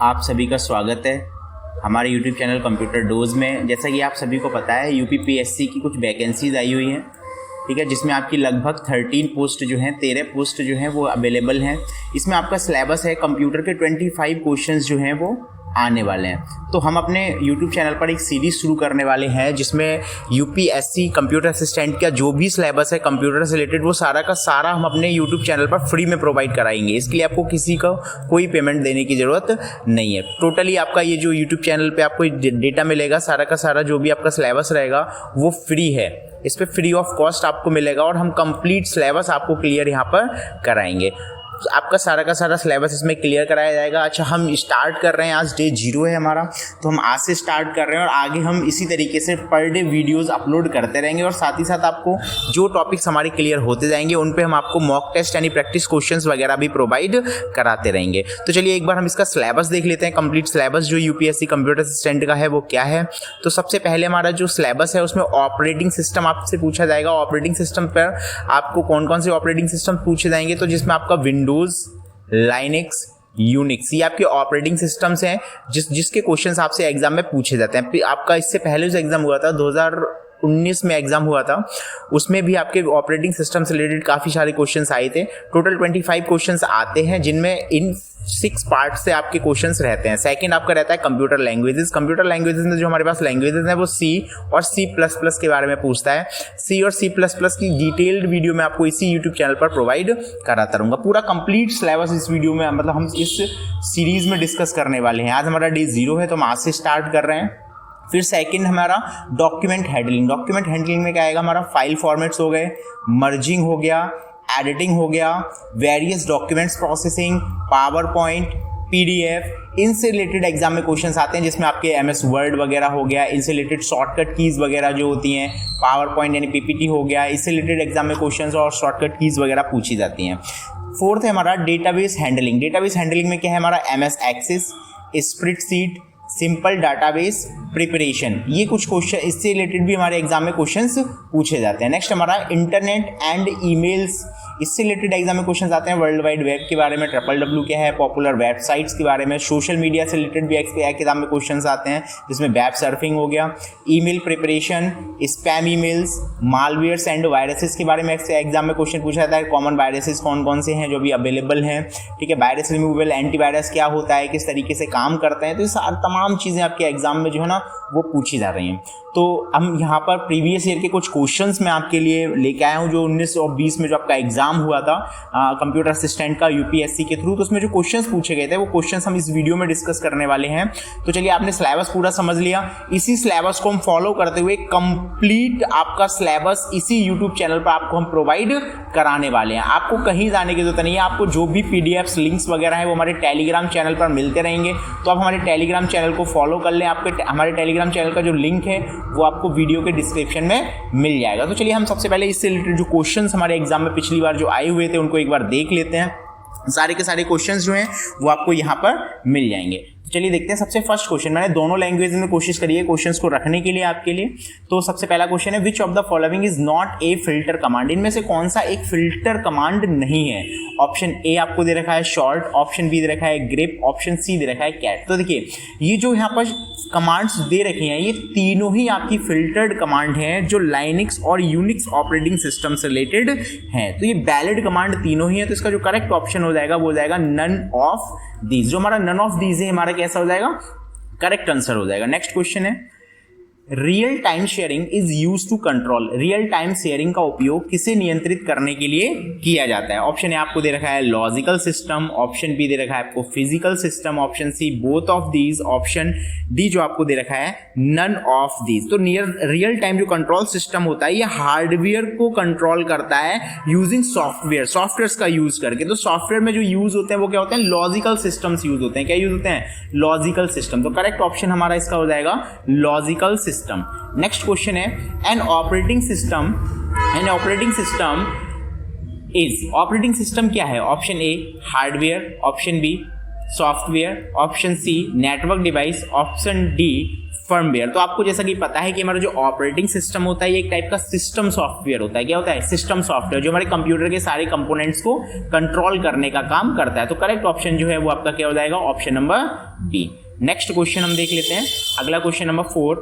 आप सभी का स्वागत है हमारे YouTube चैनल कंप्यूटर डोज में। जैसा कि आप सभी को पता है यूपीपीएससी की कुछ वैकेंसीज आई हुई हैं, ठीक है, जिसमें आपकी लगभग 13 पोस्ट जो हैं 13 पोस्ट जो हैं वो अवेलेबल हैं। इसमें आपका सिलेबस है कंप्यूटर के 25 क्वेश्चंस जो हैं वो आने वाले हैं। तो हम अपने YouTube चैनल पर एक सीरीज़ शुरू करने वाले हैं जिसमें यूपीएससी कंप्यूटर असिस्टेंट का जो भी सिलेबस है कंप्यूटर से रिलेटेड वो सारा का सारा हम अपने YouTube चैनल पर फ्री में प्रोवाइड कराएंगे। इसके लिए आपको किसी को कोई पेमेंट देने की ज़रूरत नहीं है। टोटली आपका ये जो YouTube चैनल पर आपको डेटा मिलेगा सारा का सारा जो भी आपका सिलेबस रहेगा वो फ्री है, इस पर फ्री ऑफ कॉस्ट आपको मिलेगा और हम कंप्लीट सिलेबस आपको क्लियर यहाँ पर कराएंगे। आपका सारा का सारा सिलेबस इसमें क्लियर कराया जाएगा। अच्छा, हम स्टार्ट कर रहे हैं, आज डे 0 है हमारा, तो हम आज से स्टार्ट कर रहे हैं और आगे हम इसी तरीके से पर डे वीडियोस अपलोड करते रहेंगे और साथ ही साथ आपको जो टॉपिक्स हमारे क्लियर होते जाएंगे उन पे हम आपको मॉक टेस्ट यानी प्रैक्टिस क्वेश्चंस वगैरह भी प्रोवाइड कराते रहेंगे। तो चलिए एक बार हम इसका सिलेबस देख लेते हैं, कंप्लीट सिलेबस जो यूपीएससी कंप्यूटर असिस्टेंट का है वो क्या है। तो सबसे पहले हमारा जो सिलेबस है उसमें ऑपरेटिंग सिस्टम आपसे पूछा जाएगा। ऑपरेटिंग सिस्टम पर आपको कौन कौन से ऑपरेटिंग सिस्टम पूछे जाएंगे, तो जिसमें आपका विंडोज, लाइनक्स, यूनिक्स, ये आपके ऑपरेटिंग सिस्टम्स हैं जिसके क्वेश्चंस आपसे एग्जाम में पूछे जाते हैं। आपका इससे पहले जो एग्जाम हुआ था 2019 में एग्जाम हुआ था, उसमें भी आपके ऑपरेटिंग सिस्टम से रिलेटेड काफ़ी सारे क्वेश्चंस आए थे। टोटल 25 क्वेश्चंस आते हैं जिनमें इन 6 पार्ट से आपके क्वेश्चंस रहते हैं। सेकंड आपका रहता है कंप्यूटर लैंग्वेजेस। कंप्यूटर लैंग्वेजेस में जो हमारे पास लैंग्वेजेस हैं वो सी और C++ के बारे में पूछता है। C और C++ की डिटेल्ड वीडियो मैं आपको इसी यूट्यूब चैनल पर प्रोवाइड कराता रहूँगा। पूरा कंप्लीट सिलेबस इस वीडियो में मतलब हम इस सीरीज़ में डिस्कस करने वाले हैं। आज हमारा डे 0 है तो हम आज से स्टार्ट कर रहे हैं। फिर सेकंड हमारा डॉक्यूमेंट हैंडलिंग। डॉक्यूमेंट हैंडलिंग में क्या आएगा, हमारा फाइल फॉर्मेट्स हो गए, मर्जिंग हो गया, एडिटिंग हो गया, various documents processing, power point, PDF, इनसे रिलेटेड एग्जाम में क्वेश्चंस आते हैं जिसमें आपके MS वर्ड वगैरह हो गया, इनसे रिलेटेड शॉर्टकट कीज़ वगैरह जो होती हैं, पावर पॉइंट यानी PPT हो गया, इससे रिलेटेड एग्जाम में क्वेश्चंस और शॉर्टकट कीज़ वगैरह पूछी जाती हैं। फोर्थ है हमारा डेटाबेस हैंडलिंग। डेटाबेस हैंडलिंग में क्या है, हमारा MS access, spreadsheet, simple database preparation, ये कुछ क्वेश्चन इससे रिलेटेड भी हमारे एग्जाम में क्वेश्चंस पूछे जाते हैं। नेक्स्ट हमारा इंटरनेट एंड ईमेल्स, इससे रिलेटेड एग्जाम में क्वेश्चंस आते हैं। वर्ल्ड वाइड वेब के बारे में, WWW क्या है, पॉपुलर वेबसाइट्स के बारे में, सोशल मीडिया से रिलेटेड भी एग्जाम में क्वेश्चंस आते हैं जिसमें वेब सर्फिंग हो गया, email preparation, spam emails, malwares and viruses के बारे में एग्जाम में क्वेश्चन पूछा जाता है। कॉमन वायरसेस कौन कौन से हैं जो भी अवेलेबल हैं, ठीक है, वायरस रिमूवल, एंटीवायरस क्या होता है, किस तरीके से काम करते हैं, तो ये सारी तमाम चीज़ें आपके एग्जाम में जो है ना वो पूछी जा रही हैं। तो हम यहाँ पर प्रीवियस ईयर के कुछ क्वेश्चंस मैं आपके लिए लेके आया हूँ जो 19 और 20 में जो आपका एग्जाम हुआ था कंप्यूटर असिस्टेंट का यूपीएससी के थ्रू, तो उसमें जो क्वेश्चंस पूछे गए थे वो क्वेश्चंस हम इस वीडियो में डिस्कस करने वाले हैं। तो चलिए, आपने सिलेबस पूरा समझ लिया, इसी सिलेबस को हम फॉलो करते हुए कंप्लीट आपका सिलेबस इसी यूट्यूब चैनल पर आपको हम प्रोवाइड कराने वाले हैं। आपको कहीं जाने की जरूरत नहीं है, आपको जो भी PDFs लिंक्स वगैरह है वो हमारे टेलीग्राम चैनल पर मिलते रहेंगे। तो आप हमारे टेलीग्राम चैनल को फॉलो कर लें, आपके हमारे टेलीग्राम चैनल का जो लिंक है वो आपको वीडियो के डिस्क्रिप्शन में मिल जाएगा। तो चलिए हम सबसे पहले इससे रिलेटेड जो क्वेश्चंस हमारे एग्जाम में पिछली बार जो आए हुए थे उनको एक बार देख लेते हैं। सारे के सारे क्वेश्चंस जो हैं वो आपको यहाँ पर मिल जाएंगे। तो चलिए देखते हैं। सबसे फर्स्ट क्वेश्चन, मैंने दोनों लैंग्वेज में कोशिश करी है क्वेश्चंस को रखने के लिए आपके लिए। तो सबसे पहला क्वेश्चन है, विच of the following is not a filter command. इनमें से कौन सा एक फिल्टर कमांड नहीं है। ऑप्शन ए आपको दे रखा है शॉर्ट, ऑप्शन बी दे रखा है ग्रिप, ऑप्शन सी दे रखा है कैट। तो देखिए, ये जो यहाँ पर कमांड्स दे रखी हैं ये तीनों ही आपकी फिल्टर्ड कमांड हैं जो लाइनक्स और यूनिक्स ऑपरेटिंग सिस्टम से रिलेटेड हैं। तो ये वैलिड कमांड तीनों ही है। तो इसका जो करेक्ट ऑप्शन हो जाएगा वो हो जाएगा नन ऑफ दीज। जो हमारा नन ऑफ दीज है हमारा कैसा हो जाएगा, करेक्ट आंसर हो जाएगा। नेक्स्ट क्वेश्चन है, real time sharing is use to control. Real time sharing का उपयोग किसे नियंत्रित करने के लिए किया जाता है। ऑप्शन ए आपको दे रखा है लॉजिकल सिस्टम, ऑप्शन बी दे रखा है आपको physical system, option C both of these, option D जो आपको दे रखा है नन ऑफ दीज। तो रियल टाइम जो कंट्रोल सिस्टम होता है ये हार्डवेयर को कंट्रोल करता है यूजिंग सॉफ्टवेयर का यूज करके। तो सॉफ्टवेयर में जो यूज होते हैं वो क्या होते हैं, लॉजिकल सिस्टम्स यूज होते हैं। क्या यूज होते हैं, लॉजिकल सिस्टम। तो करेक्ट ऑप्शन हमारा इसका हो जाएगा लॉजिकल सिस्टम। नेक्स्ट क्वेश्चन है, an operating system is. Operating system क्या है। Option A hardware, option B software, option C network device, option D firmware. तो आपको जैसा कि पता है कि हमारा जो ऑपरेटिंग सिस्टम होता है ये एक टाइप का सिस्टम सॉफ्टवेयर होता है। क्या होता है? सिस्टम सॉफ्टवेयर, जो हमारे कंप्यूटर के सारे कंपोनेंट्स को कंट्रोल करने का काम करता है। तो करेक्ट ऑप्शन जो है वो आपका क्या हो जाएगा? Option number B. Next question हम देख लेते हैं। अगला क्वेश्चन नंबर 4।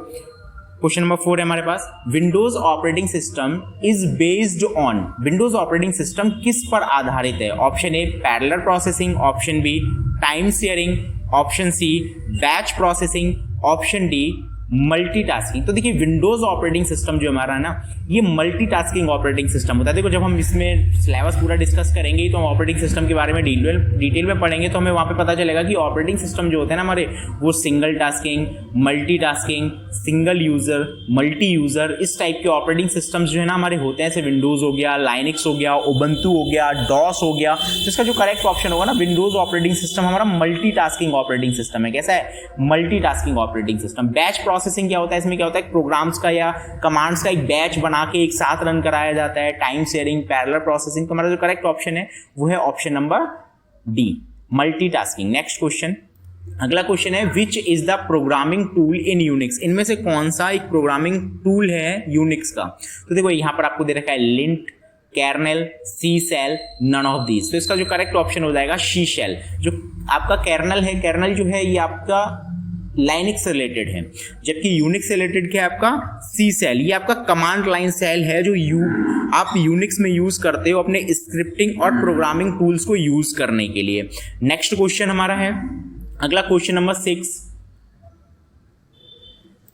क्वेश्चन नंबर 4 है हमारे पास, Windows operating system is based on. Windows operating system किस पर आधारित है? Option A parallel processing, option B time sharing, option C batch processing, option D multitasking. तो देखिए विंडोज ऑपरेटिंग सिस्टम जो हमारा है ना, ये मल्टीटास्किंग ऑपरेटिंग सिस्टम होता है। देखो जब हम इसमें सिलेबस पूरा डिस्कस करेंगे तो हम ऑपरेटिंग सिस्टम के बारे में डिटेल में पढ़ेंगे, तो हमें वहाँ पे पता चलेगा कि ऑपरेटिंग सिस्टम जो होते हैं ना हमारे, वो single tasking, multitasking, single user, multi user, इस टाइप के ऑपरेटिंग सिस्टम्स जो है ना हमारे होते हैं। जैसे विंडोज हो गया, लाइनक्स हो गया, उबंटू हो गया, डॉस हो गया। तो इसका जो करेक्ट ऑप्शन होगा ना, विंडोज ऑपरेटिंग सिस्टम हमारा मल्टीटास्किंग ऑपरेटिंग सिस्टम है। कैसा है? Multitasking operating system. Batch processing क्या होता है? इसमें क्या होता है? प्रोग्राम्स का या कमांड्स का एक बैच बना के एक साथ रन कराया जाता है। Time sharing, parallel processing. तो हमारा जो करेक्ट ऑप्शन है वो है option number D, multitasking. Next question, अगला क्वेश्चन है, which is the programming tool in Unix. इनमें से कौन सा एक प्रोग्रामिंग टूल है यूनिक्स का? तो देखो यहां पर आपको दे रखा है lint, kernel, C shell, none of these. तो इसका जो करेक्ट ऑप्शन हो जाएगा सी शेल। जो आपका कर्नेल है, कर्नेल जो है ये आपका लाइनक्स से रिलेटेड है, जबकि यूनिक्स से रिलेटेड क्या है आपका? सी शेल। ये आपका कमांड लाइन शेल है जो आप यूनिक्स में यूज करते हो अपने स्क्रिप्टिंग और प्रोग्रामिंग टूल्स को यूज करने के लिए। नेक्स्ट क्वेश्चन हमारा है, अगला क्वेश्चन नंबर 6।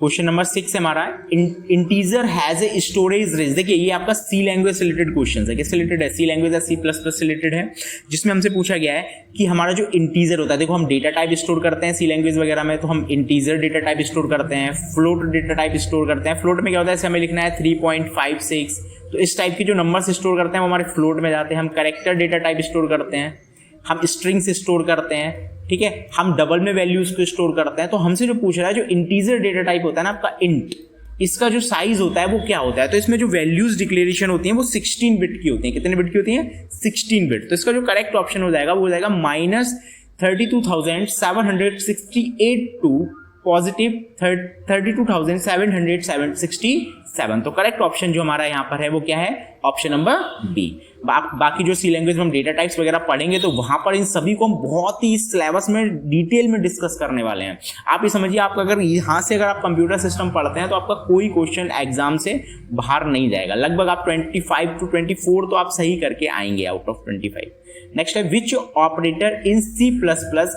क्वेश्चन नंबर 6 हमारा integer has a storage range. देखिए ये आपका सी लैंग्वेज से रिलेटेड क्वेश्चन है। किससे रिलेटेड है? सी लैंग्वेज या सी प्लस प्लस से रिलेटेड है, जिसमें हमसे पूछा गया है कि हमारा जो इंटीजर होता है, देखो हम डेटा टाइप स्टोर करते हैं सी लैंग्वेज वगैरह में, तो हम इंटीजर डेटा टाइप स्टोर करते हैं, फ्लोट डेटा टाइप स्टोर करते हैं। फ्लोट में क्या होता है? जैसे हमें लिखना है 3.56, तो इस टाइप के जो नंबर्स स्टोर करते हैं वो हमारे फ्लोट में जाते हैं। हम कैरेक्टर डेटा टाइप स्टोर करते हैं, हम स्ट्रिंग्स स्टोर करते हैं, ठीक है, हम डबल में वैल्यूज को स्टोर करते हैं। तो हमसे जो पूछ रहा है, जो इंटीजर डेटा टाइप होता है ना आपका इंट, इसका जो साइज होता है वो क्या होता है? तो इसमें जो वैल्यूज डिक्लेरेशन होती हैं वो 16 बिट की होती हैं। कितने बिट की होती हैं? 16 बिट। तो इसका जो करेक्ट ऑप्शन हो जाएगा वो हो जाएगा -32,768 टू पॉजिटिव 32,767। तो करेक्ट ऑप्शन जो हमारा यहाँ पर है वो क्या है? Option number B. बाकी जो सी लैंग्वेज में हम डेटा टाइप्स वगैरह पढ़ेंगे तो वहां पर इन सभी को हम बहुत ही सिलेबस में डिटेल में डिस्कस करने वाले हैं। आप ये समझिए, आप अगर यहाँ से अगर आप कंप्यूटर सिस्टम पढ़ते हैं तो आपका कोई क्वेश्चन एग्जाम से बाहर नहीं जाएगा। लगभग आप 25 to 24 तो आप सही करके आएंगे आउट ऑफ 25। नेक्स्ट है, which operator in C++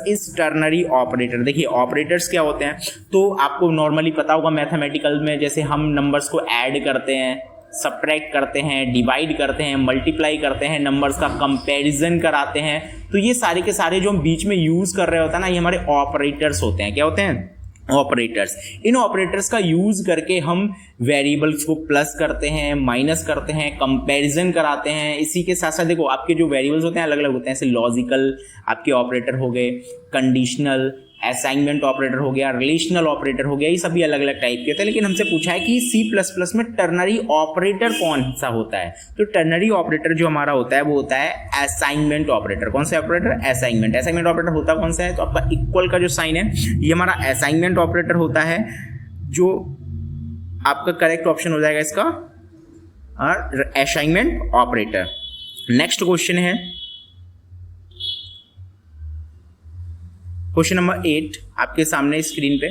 is ternary operator. देखिए ऑपरेटर्स क्या होते हैं तो आपको नॉर्मली पता होगा, मैथमेटिकल में जैसे हम नंबर्स को ऐड करते हैं, सब्ट्रैक्ट करते हैं, डिवाइड करते हैं, मल्टीप्लाई करते हैं, नंबर्स का कंपैरिजन कराते हैं। तो ये सारे के सारे जो हम बीच में यूज कर रहे होते हैं ना, ये हमारे ऑपरेटर्स होते हैं। क्या होते हैं? ऑपरेटर्स। इन ऑपरेटर्स का यूज करके हम वेरिएबल्स को प्लस करते हैं, माइनस करते हैं, कंपैरिजन कराते हैं। इसी के साथ साथ देखो आपके जो वेरिएबल्स होते हैं अलग अलग होते हैं, जैसे लॉजिकल आपके ऑपरेटर हो गए, कंडीशनल, असाइनमेंट ऑपरेटर हो गया, रिलेशनल ऑपरेटर हो गया, ये सभी अलग अलग टाइप के होते हैं। लेकिन हमसे पूछा है कि C++ में टर्नरी ऑपरेटर कौन सा होता है? तो टर्नरी ऑपरेटर जो हमारा होता है वो होता है असाइनमेंट ऑपरेटर। कौन सा ऑपरेटर? असाइनमेंट। असाइनमेंट ऑपरेटर होता कौन सा है? तो आपका इक्वल का जो साइन है ये हमारा असाइनमेंट ऑपरेटर होता है, जो आपका करेक्ट ऑप्शन हो जाएगा इसका असाइनमेंट ऑपरेटर। नेक्स्ट क्वेश्चन है क्वेश्चन नंबर 8 आपके सामने स्क्रीन पे,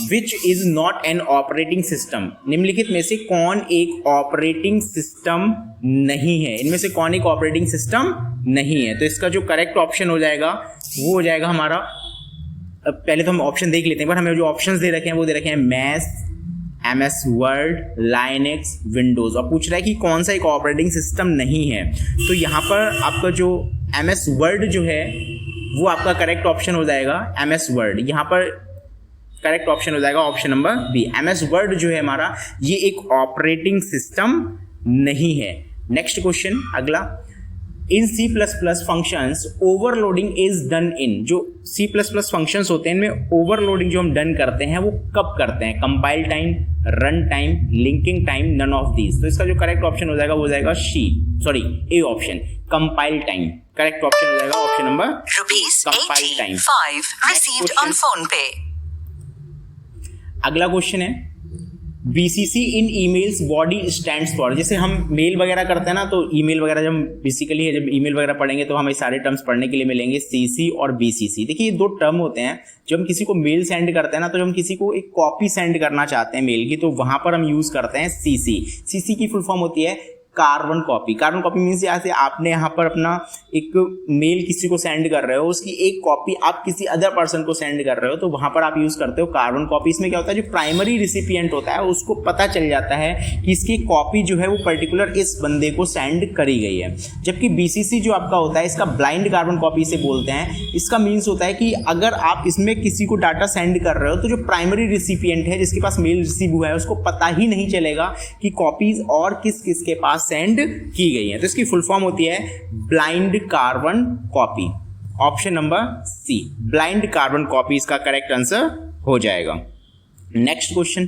which is not an operating system. निम्नलिखित में से कौन एक ऑपरेटिंग सिस्टम नहीं है? इनमें से कौन एक ऑपरेटिंग सिस्टम नहीं है? तो इसका जो करेक्ट ऑप्शन हो जाएगा वो हो जाएगा हमारा, पहले तो हम ऑप्शन देख लेते हैं, पर हमें जो ऑप्शंस दे रखे हैं वो दे रखे हैं math, MS word, Linux, Windows, और पूछ रहा है कि कौन सा एक ऑपरेटिंग सिस्टम नहीं है। तो यहाँ पर आपका जो MS वर्ड जो है वो आपका करेक्ट ऑप्शन हो जाएगा MS वर्ड। यहाँ पर करेक्ट ऑप्शन हो जाएगा option number B. MS word जो है हमारा ये एक ऑपरेटिंग सिस्टम नहीं है। नेक्स्ट क्वेश्चन अगला, इन C++ functions overloading is done in. जो C++ फंक्शंस होते हैं इनमें ओवरलोडिंग जो हम डन करते हैं वो कब करते हैं? Compile time, run time, linking time, none of these. तो इसका जो करेक्ट ऑप्शन हो जाएगा वो हो जाएगा A option, compile time. Correct option हो जाएगा ऑप्शन नंबर कंपाइल टाइम। अगला क्वेश्चन है BCC in emails body stands for. जैसे हम मेल वगैरह करते हैं ना, तो ईमेल वगैरह जब बेसिकली जब ईमेल वगैरह पढ़ेंगे तो हमें सारे टर्म्स पढ़ने के लिए मिलेंगे, सीसी और बीसीसी। देखिए ये दो टर्म होते हैं। जब हम किसी को मेल सेंड करते हैं ना, तो जब हम किसी को एक कॉपी सेंड करना चाहते हैं मेल की, तो वहां पर हम यूज करते हैं सीसी। सीसी की फुल फॉर्म होती है carbon copy. Carbon copy means जैसे आपने यहाँ पर अपना एक मेल किसी को सेंड कर रहे हो, उसकी एक कॉपी आप किसी अदर पर्सन को सेंड कर रहे हो, तो वहां पर आप यूज करते हो कार्बन कॉपी। इसमें क्या होता है, जो प्राइमरी रिसिपिएंट होता है उसको पता चल जाता है कि इसकी कॉपी जो है वो पर्टिकुलर इस बंदे को सेंड करी गई है। जबकि बीसीसी जो आपका होता है, इसका ब्लाइंड कार्बन कॉपी से बोलते हैं। इसका मीन्स होता है कि अगर आप इसमें किसी को डाटा सेंड कर रहे हो, तो जो प्राइमरी रिसिपिएंट है जिसके पास मेल रिसीव हुआ है, उसको पता ही नहीं चलेगा कि कॉपीज और किस किस के पास सेंड की गई है। तो इसकी फुल फॉर्म होती है blind carbon copy. Option number C, blind carbon copy इसका करेक्ट आंसर हो जाएगा। नेक्स्ट क्वेश्चन,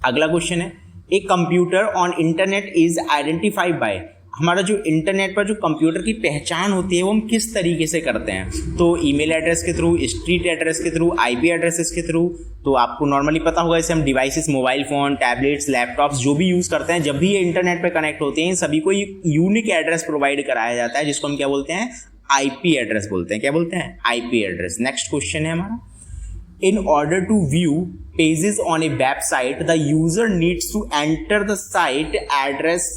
अगला क्वेश्चन है a computer on internet is identified by. हमारा जो इंटरनेट पर जो कंप्यूटर की पहचान होती है वो हम किस तरीके से करते हैं? तो ईमेल एड्रेस के थ्रू, स्ट्रीट एड्रेस के थ्रू, आईपी एड्रेसेस के थ्रू। तो आपको नॉर्मली पता होगा, इसे हम devices, mobile phone, tablets, laptops जो भी यूज़ करते हैं, जब भी ये इंटरनेट पर कनेक्ट होते हैं, इन सभी को एक यूनिक एड्रेस प्रोवाइड कराया जाता है, जिसको हम क्या बोलते हैं? आईपी एड्रेस बोलते हैं। क्या बोलते हैं? IP address. नेक्स्ट क्वेश्चन है हमारा, in order to view pages on a website the user needs to enter the site address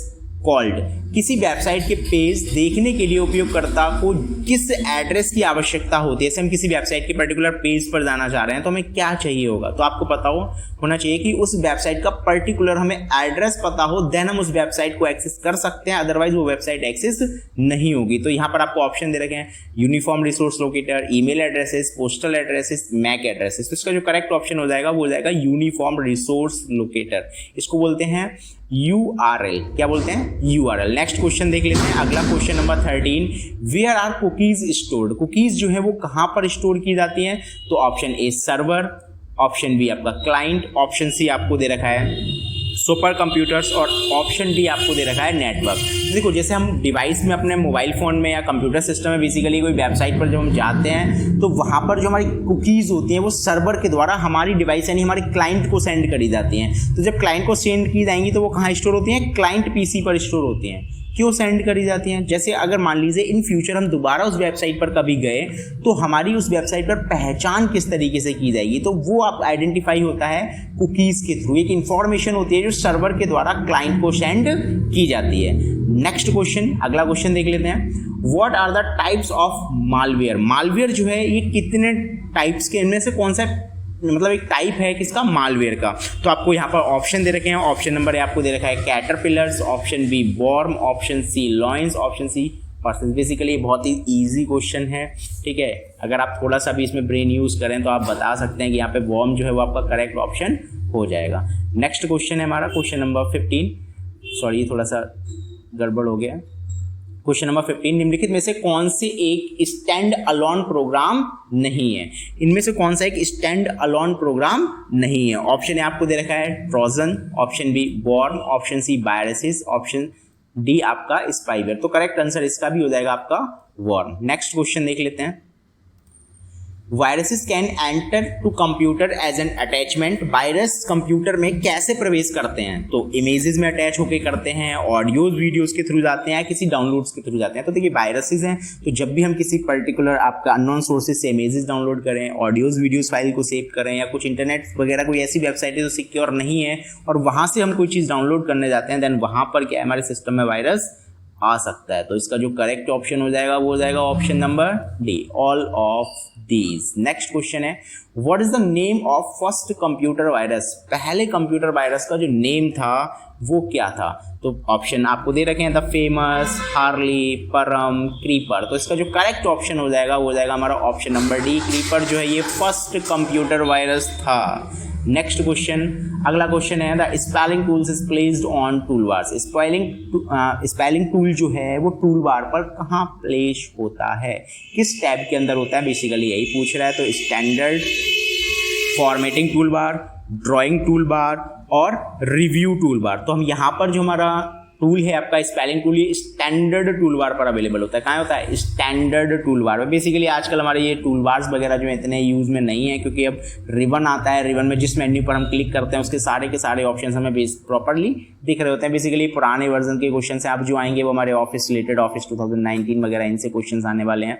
called. किसी वेबसाइट के पेज देखने के लिए उपयोगकर्ता को किस एड्रेस की आवश्यकता होती है? जैसे हम किसी वेबसाइट के पर्टिकुलर पेज पर जाना चाह रहे हैं, तो हमें क्या चाहिए होगा? तो आपको पता होना चाहिए कि उस वेबसाइट का पर्टिकुलर हमें एड्रेस पता हो, देन हम उस वेबसाइट को एक्सेस कर सकते हैं, अदरवाइज वो वेबसाइट एक्सेस नहीं होगी। तो यहाँ पर आपको ऑप्शन दे रखे हैं uniform resource locator, email addresses, postal addresses, MAC addresses. तो इसका जो करेक्ट ऑप्शन हो जाएगा वो हो जाएगा यूनिफॉर्म रिसोर्स लोकेटर। इसको बोलते हैं URL। क्या बोलते हैं? URL। नेक्स्ट क्वेश्चन देख लेते हैं, अगला question number 13, where are cookies stored. Cookies जो है वो कहाँ पर स्टोर की जाती हैं? तो option A server, option B आपका क्लाइंट, ऑप्शन सी आपको दे रखा है सुपर कंप्यूटर्स और ऑप्शन डी आपको दे रखा है नेटवर्क। देखो, जैसे हम डिवाइस में अपने मोबाइल फ़ोन में या कंप्यूटर सिस्टम में बेसिकली कोई वेबसाइट पर जब हम जाते हैं, तो वहाँ पर जो हमारी कुकीज़ होती हैं वो सर्वर के द्वारा हमारी डिवाइस यानी हमारे क्लाइंट को सेंड करी जाती हैं। तो जब क्लाइंट को सेंड की जाएंगी तो वो कहाँ स्टोर होती हैं? क्लाइंट पीसी पर स्टोर होती हैं। क्यों सेंड करी जाती हैं? जैसे अगर मान लीजिए इन फ्यूचर हम दोबारा उस वेबसाइट पर कभी गए, तो हमारी उस वेबसाइट पर पहचान किस तरीके से की जाएगी? तो वो आप आइडेंटिफाई होता है कुकीज़ के थ्रू। एक इंफॉर्मेशन होती है जो सर्वर के द्वारा क्लाइंट को सेंड की जाती है। नेक्स्ट क्वेश्चन, अगला क्वेश्चन देख लेते हैं, what are the types of malware. Malware जो है ये कितने टाइप्स के, इनमें से कौन सा मतलब एक टाइप है किसका? मालवेयर का। तो आपको यहाँ पर ऑप्शन दे रखे हैं। ऑप्शन नंबर ए आपको दे रखा है caterpillars, option B worm, option C lions, option C person. Basically बहुत ही ईजी क्वेश्चन है, ठीक है। अगर आप थोड़ा सा भी इसमें ब्रेन यूज़ करें तो आप बता सकते हैं कि यहाँ पे वॉर्म जो है वो आपका करेक्ट ऑप्शन हो जाएगा। नेक्स्ट क्वेश्चन है हमारा क्वेश्चन नंबर 15, सॉरी थोड़ा सा गड़बड़ हो गया। क्वेश्चन नंबर 15, निम्नलिखित में से कौन से एक स्टैंड अलोन प्रोग्राम नहीं है? इनमें से कौन सा एक स्टैंड अलोन प्रोग्राम नहीं है? ऑप्शन ए आपको दे रखा है Trojan, option B worm, option C viruses, option D आपका स्पाईवेयर। तो करेक्ट आंसर इसका भी हो जाएगा आपका वॉर्म। नेक्स्ट क्वेश्चन देख लेते हैं, viruses can enter to computer as an attachment. Virus computer में कैसे प्रवेश करते हैं? तो इमेजेस में अटैच होकर करते हैं, ऑडियोज वीडियोस के थ्रू जाते हैं, किसी डाउनलोड्स के थ्रू जाते हैं। तो देखिए वायरसेस हैं, तो जब भी हम किसी पर्टिकुलर आपका अननोन सोर्सेज से इमेजेस डाउनलोड करें, ऑडियोज वीडियोस फाइल को सेव करें, या कुछ इंटरनेट वगैरह कोई ऐसी वेबसाइट है जो सिक्योर नहीं है और वहाँ से हम कोई चीज़ डाउनलोड करने जाते हैं, देन वहाँ पर क्या है, हमारे सिस्टम में वायरस आ सकता है। तो इसका जो करेक्ट ऑप्शन हो जाएगा वो हो जाएगा option number D, all of these. Next question है, what is the name of first computer virus. पहले कंप्यूटर वायरस का जो नेम था वो क्या था? तो ऑप्शन आपको दे रखे हैं, द फेमस, हार्ली, परम, क्रीपर। तो इसका जो करेक्ट ऑप्शन हो जाएगा वो हो जाएगा हमारा ऑप्शन नंबर डी, क्रीपर जो है ये फर्स्ट कंप्यूटर वायरस था। नेक्स्ट क्वेश्चन, अगला क्वेश्चन है, the spelling tools is placed on tool bars. Spelling tool जो है वो टूल बार पर कहाँ प्लेस होता है, किस टैब के अंदर होता है? बेसिकली यही पूछ रहा है। तो standard, formatting tool bar, drawing tool bar और रिव्यू टूल बार। तो हम यहाँ पर जो हमारा टूल है आपका स्पेलिंग टूल, ये स्टैंडर्ड टूल बार पर अवेलेबल होता है। कहाँ होता है? Standard tool bar. बेसिकली आजकल हमारे ये टूल बार्स वगैरह जो इतने यूज़ में नहीं है, क्योंकि अब रिबन आता है। रिबन में जिस मेन्यू पर हम क्लिक करते हैं उसके सारे के सारे ऑप्शन हमें प्रॉपरली दिख रहे होते हैं। बेसिकली पुराने वर्जन के क्वेश्चन से आप जो आएंगे वो हमारे ऑफिस रिलेटेड, ऑफिस 2019 वगैरह इनसे क्वेश्चन आने वाले हैं।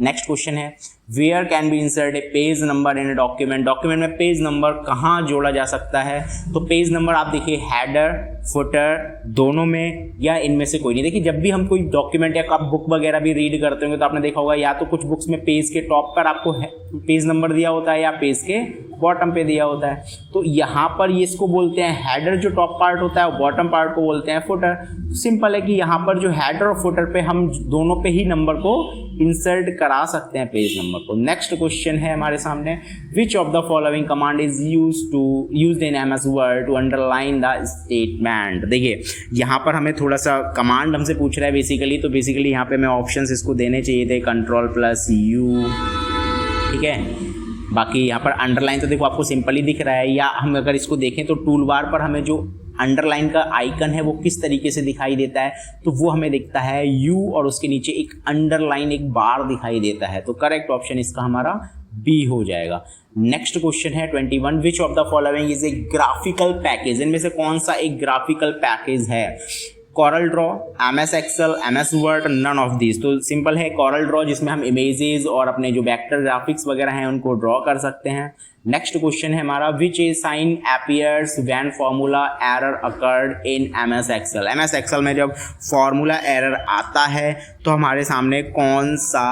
नेक्स्ट क्वेश्चन है, where can be insert a page number in a document. Document में पेज नंबर कहाँ जोड़ा जा सकता है? तो पेज नंबर आप देखिए हेडर, फुटर दोनों में, या इनमें से कोई नहीं। देखिए जब भी हम कोई डॉक्यूमेंट या आप बुक वगैरह भी रीड करते होंगे तो आपने देखा होगा या तो कुछ बुक्स में पेज के टॉप पर आपको पेज नंबर दिया होता है या पेज के बॉटम पे दिया होता है। तो यहाँ पर ये इसको बोलते हैं हेडर, जो टॉप पार्ट होता है, और बॉटम पार्ट को बोलते हैं फुटर। सिंपल है कि यहाँ पर जो हेडर और फुटर पे हम दोनों पे ही नंबर को इंसर्ट करा सकते हैं, पेज नंबर को। नेक्स्ट क्वेश्चन है हमारे सामने, which of the following command is used in MS Word to underline the statement. देखिए यहाँ पर हमें थोड़ा सा कमांड हमसे पूछ रहा है बेसिकली, तो बेसिकली यहाँ पे मैं ऑप्शंस इसको देने चाहिए थे, Ctrl+U, ठीक है। बाकी यहाँ पर अंडरलाइन तो देखो आपको सिंपल ही दिख रहा है, या हम अगर इसको देखें तो टूल बार पर हमें जो अंडरलाइन का आइकन है वो किस तरीके से दिखाई देता है, तो वो हमें दिखता है U और उसके नीचे एक अंडरलाइन, एक बार दिखाई देता है। तो करेक्ट ऑप्शन इसका हमारा बी हो जाएगा। नेक्स्ट क्वेश्चन है 21, which of the following is a graphical package. इनमें से कौन सा एक ग्राफिकल पैकेज है? Corel Draw, MS Excel, MS Word, none of this. तो सिंपल है Corel Draw, जिसमें हम इमेजेस और अपने जो वेक्टर ग्राफिक्स वगैरह हैं उनको ड्रॉ कर सकते हैं। नेक्स्ट क्वेश्चन है हमारा, which a sign appears when formula error occurred in MS Excel। MS Excel में जब फॉर्मूला एरर आता है तो हमारे सामने कौन सा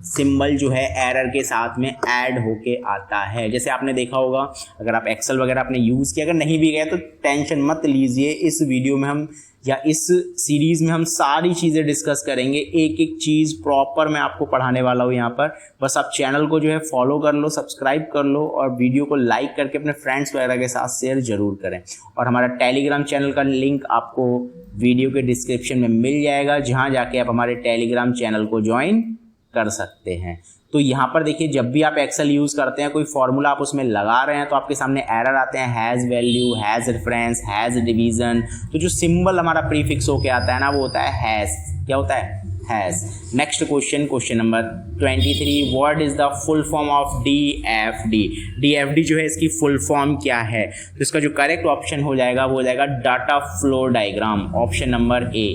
सिंबल जो है एरर के साथ में ऐड होके आता है? जैसे आपने देखा होगा, अगर आप एक्सेल वगैरह आपने यूज़ किया, अगर नहीं भी गया तो टेंशन मत लीजिए, इस वीडियो में हम या इस सीरीज़ में हम सारी चीज़ें डिस्कस करेंगे, एक एक चीज़ प्रॉपर मैं आपको पढ़ाने वाला हूँ यहाँ पर। बस आप चैनल को जो है फॉलो कर लो, सब्सक्राइब कर लो और वीडियो को लाइक करके अपने फ्रेंड्स वगैरह के साथ शेयर ज़रूर करें। और हमारा टेलीग्राम चैनल का लिंक आपको वीडियो के डिस्क्रिप्शन में मिल जाएगा, जहाँ जाके आप हमारे टेलीग्राम चैनल को ज्वाइन कर सकते हैं। तो यहाँ पर देखिए, जब भी आप एक्सेल यूज़ करते हैं, कोई फॉर्मूला आप उसमें लगा रहे हैं तो आपके सामने एरर आते हैं, has value, has reference, has division. तो जो सिंबल हमारा प्रीफिक्स होके आता है ना, वो होता है हैज़। क्या होता है? Has. Next question, question number 23, what is the full form of DFD। DFD जो है इसकी फुल फॉर्म क्या है? तो इसका जो करेक्ट ऑप्शन हो जाएगा वो हो जाएगा data flow diagram, option number A.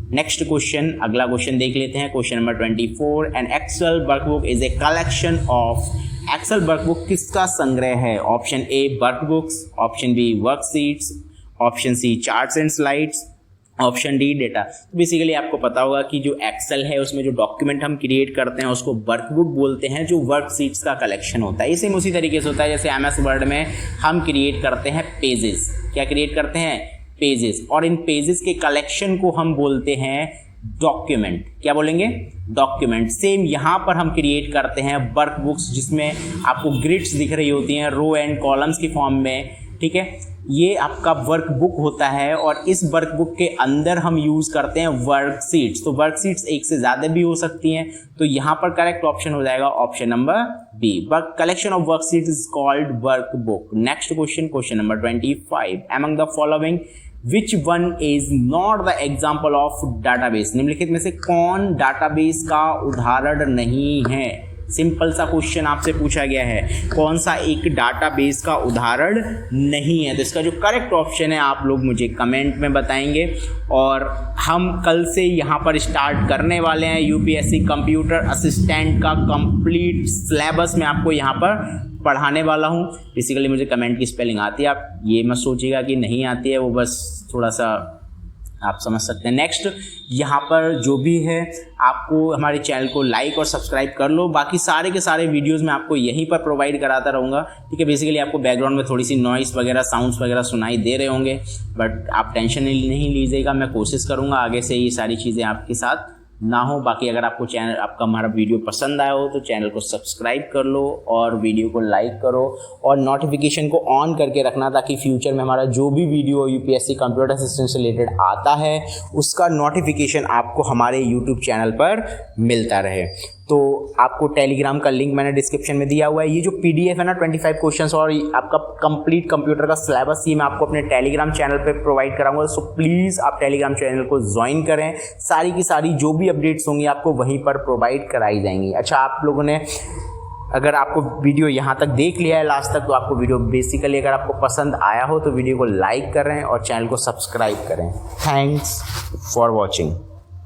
Next question, अगला क्वेश्चन देख लेते हैं, question number 24, an Excel workbook is a collection of. Excel workbook किसका संग्रह है? Option A workbooks, option B worksheets, option C charts and slides, option D data. तो basically आपको पता होगा कि जो एक्सेल है उसमें जो डॉक्यूमेंट हम क्रिएट करते हैं उसको वर्कबुक बोलते हैं, जो वर्कशीट्स का कलेक्शन होता है। सेम उसी तरीके से होता है जैसे MS वर्ड में हम क्रिएट करते हैं पेजेस। क्या क्रिएट करते हैं? पेजेस। और इन पेजेस के कलेक्शन को हम बोलते हैं डॉक्यूमेंट। क्या बोलेंगे? डॉक्यूमेंट। सेम यहाँ पर हम क्रिएट करते हैं वर्कबुक्स, जिसमें आपको ग्रिड्स दिख रही होती हैं रो एंड कॉलम्स की फॉर्म में, ठीक है। ये आपका वर्कबुक होता है और इस वर्कबुक के अंदर हम यूज़ करते हैं वर्कशीट्स। तो वर्कशीट्स एक से ज़्यादा भी हो सकती हैं, तो यहाँ पर करेक्ट ऑप्शन हो जाएगा option number B. Work collection of worksheets is called workbook. Next question, question number 25, among the following which one is not the example of database. निम्नलिखित में से कौन डाटाबेस का उदाहरण नहीं है? सिंपल सा क्वेश्चन आपसे पूछा गया है, कौन सा एक डाटाबेस का उदाहरण नहीं है? तो इसका जो करेक्ट ऑप्शन है आप लोग मुझे कमेंट में बताएंगे। और हम कल से यहाँ पर स्टार्ट करने वाले हैं यूपीएससी कंप्यूटर असिस्टेंट का कंप्लीट सिलेबस मैं आपको यहाँ पर पढ़ाने वाला हूँ। बेसिकली मुझे कमेंट की स्पेलिंग आती है, आप ये मत सोचिएगा कि नहीं आती है, वो बस थोड़ा सा आप समझ सकते हैं। नेक्स्ट यहाँ पर जो भी है आपको हमारे चैनल को लाइक और सब्सक्राइब कर लो। बाकी सारे के सारे वीडियोस मैं आपको यहीं पर प्रोवाइड कराता रहूँगा, ठीक है। बेसिकली आपको बैकग्राउंड में थोड़ी सी नॉइस वगैरह, साउंड्स वगैरह सुनाई दे रहे होंगे, बट आप टेंशन नहीं लीजिएगा, मैं कोशिश करूँगा आगे से ये सारी चीज़ें आपके साथ ना हो। बाकी अगर आपको चैनल, आपका हमारा वीडियो पसंद आया हो तो चैनल को सब्सक्राइब कर लो और वीडियो को लाइक करो और नोटिफिकेशन को ऑन करके रखना, ताकि फ्यूचर में हमारा जो भी वीडियो यूपीएससी कंप्यूटर असिस्टेंट से रिलेटेड आता है उसका नोटिफिकेशन आपको हमारे यूट्यूब चैनल पर मिलता रहे। तो आपको टेलीग्राम का लिंक मैंने डिस्क्रिप्शन में दिया हुआ है। ये जो PDF है ना 25 क्वेश्चंस और आपका कंप्लीट कंप्यूटर का सिलेबस, ये मैं आपको अपने टेलीग्राम चैनल पे प्रोवाइड कराऊंगा। सो प्लीज़ आप टेलीग्राम चैनल को ज्वाइन करें, सारी की सारी जो भी अपडेट्स होंगी आपको वहीं पर प्रोवाइड कराई जाएंगी। अच्छा, आप लोगों ने अगर आपको वीडियो यहाँ तक देख लिया है लास्ट तक, तो आपको वीडियो बेसिकली अगर आपको पसंद आया हो तो वीडियो को लाइक करें और चैनल को सब्सक्राइब करें। Thanks for watching.